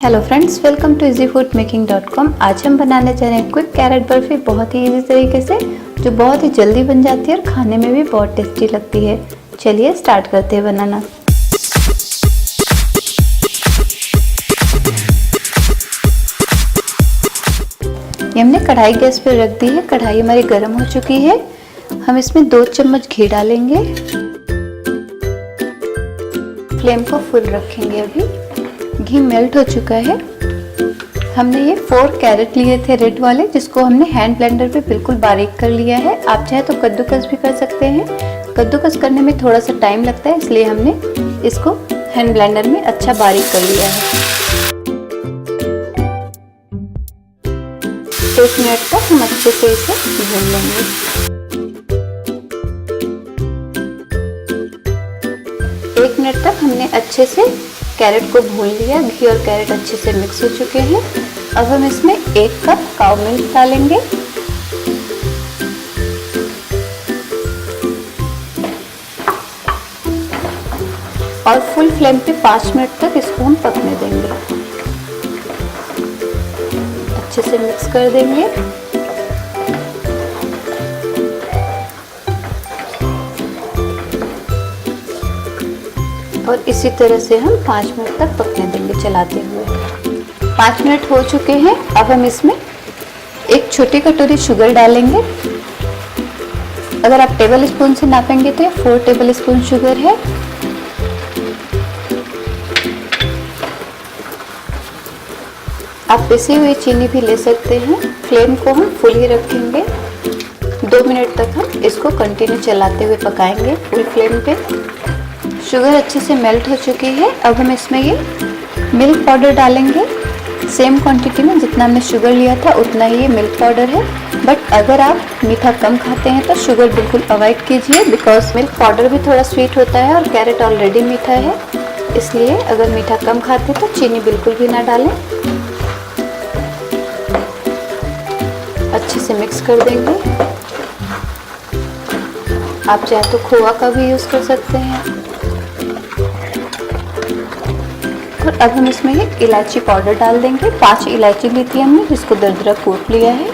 Hello friends, welcome to easyfoodmaking.com। आज हम बनाने जा रहे हैं क्विक कैरेट बर्फी बहुत ही इजी तरीके से, जो बहुत ही जल्दी बन जाती है और खाने में भी बहुत टेस्टी लगती है। चलिए स्टार्ट करते हैं बनाना। ये हमने कढ़ाई गैस पर रख दी है। कढ़ाई हमारी गर्म हो चुकी है। हम इसमें 2 चम्मच घी डालेंगे। फ्लेम को फुल रखेंगे। अभी घी मेल्ट हो चुका है। हमने ये 4 कैरेट लिए थे रेड वाले, जिसको हमने हैंड ब्लेंडर पे बिल्कुल बारीक कर लिया है। आप चाहे तो कद्दूकस भी कर सकते हैं। कद्दूकस करने में थोड़ा सा टाइम लगता है, इसलिए हमने इसको हैंड ब्लेंडर में अच्छा बारीक कर लिया है। 1 मिनट तक हम अच्छे से इसे भून लेंगे। 1 मिनट तक हमने अच्छे से कैरेट को भून लिया। घी और कैरेट अच्छे से मिक्स हो चुके हैं। अब हम इसमें 1 कप काऊ मिल्क डालेंगे। और फुल फ्लेम पे 5 मिनट तक इसको हम पकने देंगे। अच्छे से मिक्स कर देंगे। और इसी तरह से हम 5 मिनट तक पकने देंगे चलाते हुए। 5 मिनट हो चुके हैं। अब हम इसमें 1 छोटी कटोरी शुगर डालेंगे। अगर आप टेबल स्पून से नापेंगे तो 4 टेबल स्पून शुगर है। आप पिसी हुई चीनी भी ले सकते हैं। फ्लेम को हम फुल ही रखेंगे। 2 मिनट तक हम इसको कंटिन्यू चलाते हुए पकाएंगे फुल फ्लेम पे। शुगर अच्छे से मेल्ट हो चुकी है। अब हम इसमें ये मिल्क पाउडर डालेंगे। सेम क्वांटिटी में जितना हमने शुगर लिया था उतना ही ये मिल्क पाउडर है। बट अगर आप मीठा कम खाते हैं तो शुगर बिल्कुल अवॉइड कीजिए, बिकॉज मिल्क पाउडर भी थोड़ा स्वीट होता है और कैरेट ऑलरेडी मीठा है। इसलिए अगर मीठा कम खाते हैं तो चीनी बिल्कुल भी ना डालें। अच्छे से मिक्स कर देंगे। आप चाहे तो खोआ का भी यूज़ कर सकते हैं। और अब हम इसमें ये इलायची पाउडर डाल देंगे। 5 इलायची ली थी हमने, जिसको दरदरा कूट लिया है।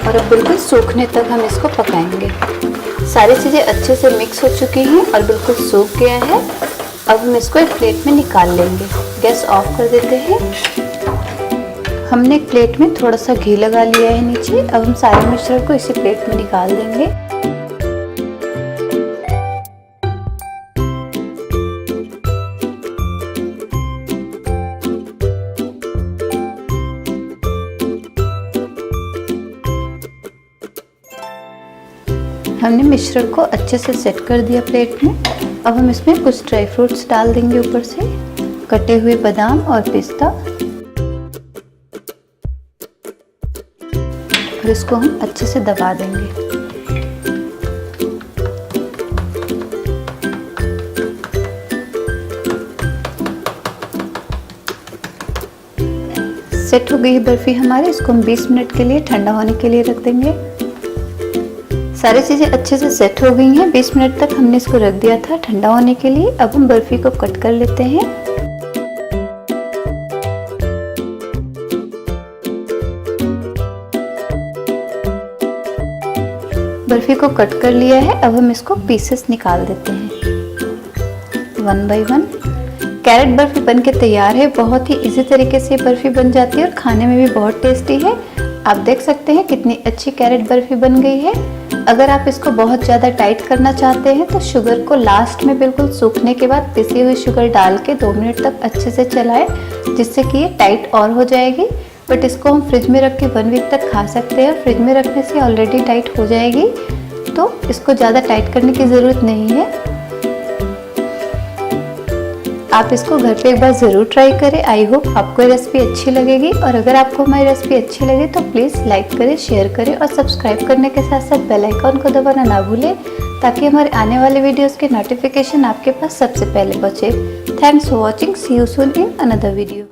और अब बिल्कुल सूखने तक हम इसको पकाएंगे। सारी चीज़ें अच्छे से मिक्स हो चुकी हैं और बिल्कुल सूख गया है। अब हम इसको एक प्लेट में निकाल लेंगे। गैस ऑफ कर देते हैं। हमने एक प्लेट में थोड़ा सा घी लगा लिया है नीचे। अब हम सारे मिश्रण को इसी प्लेट में निकाल देंगे। हमने मिश्रण को अच्छे से सेट कर दिया प्लेट में। अब हम इसमें कुछ ड्राई फ्रूट्स डाल देंगे ऊपर से, कटे हुए बादाम और पिस्ता। और इसको हम अच्छे से दबा देंगे। सेट हो गई बर्फी हमारी। इसको हम 20 मिनट के लिए ठंडा होने के लिए रख देंगे। सारी चीज़ें अच्छे से सेट हो गई हैं। 20 मिनट तक हमने इसको रख दिया था ठंडा होने के लिए। अब हम बर्फी को कट कर लेते हैं। बर्फी को कट कर लिया है। अब हम इसको पीसेस निकाल देते हैं 1 बाय 1। कैरेट बर्फी बनके तैयार है। बहुत ही इजी तरीके से बर्फी बन जाती है और खाने में भी बहुत टेस्टी है। आप देख सकते हैं कितनी अच्छी कैरेट बर्फी बन गई है। अगर आप इसको बहुत ज़्यादा टाइट करना चाहते हैं तो शुगर को लास्ट में बिल्कुल सूखने के बाद पिसी हुई शुगर डाल के 2 मिनट तक अच्छे से चलाएं, जिससे कि ये टाइट और हो जाएगी। बट इसको हम फ्रिज में रख के 1 वीक तक खा सकते हैं। फ्रिज में रखने से ऑलरेडी टाइट हो जाएगी, तो इसको ज़्यादा टाइट करने की ज़रूरत नहीं है। आप इसको घर पे एक बार ज़रूर ट्राई करें। आई होप आपको ये रेसिपी अच्छी लगेगी। और अगर आपको हमारी रेसिपी अच्छी लगे तो प्लीज़ लाइक करें, शेयर करें और सब्सक्राइब करने के साथ साथ बेल आइकॉन को दबाना ना भूलें, ताकि हमारे आने वाले वीडियोज़ के नोटिफिकेशन आपके पास सबसे पहले पहुँचे। Thanks for watching. See you soon in another video.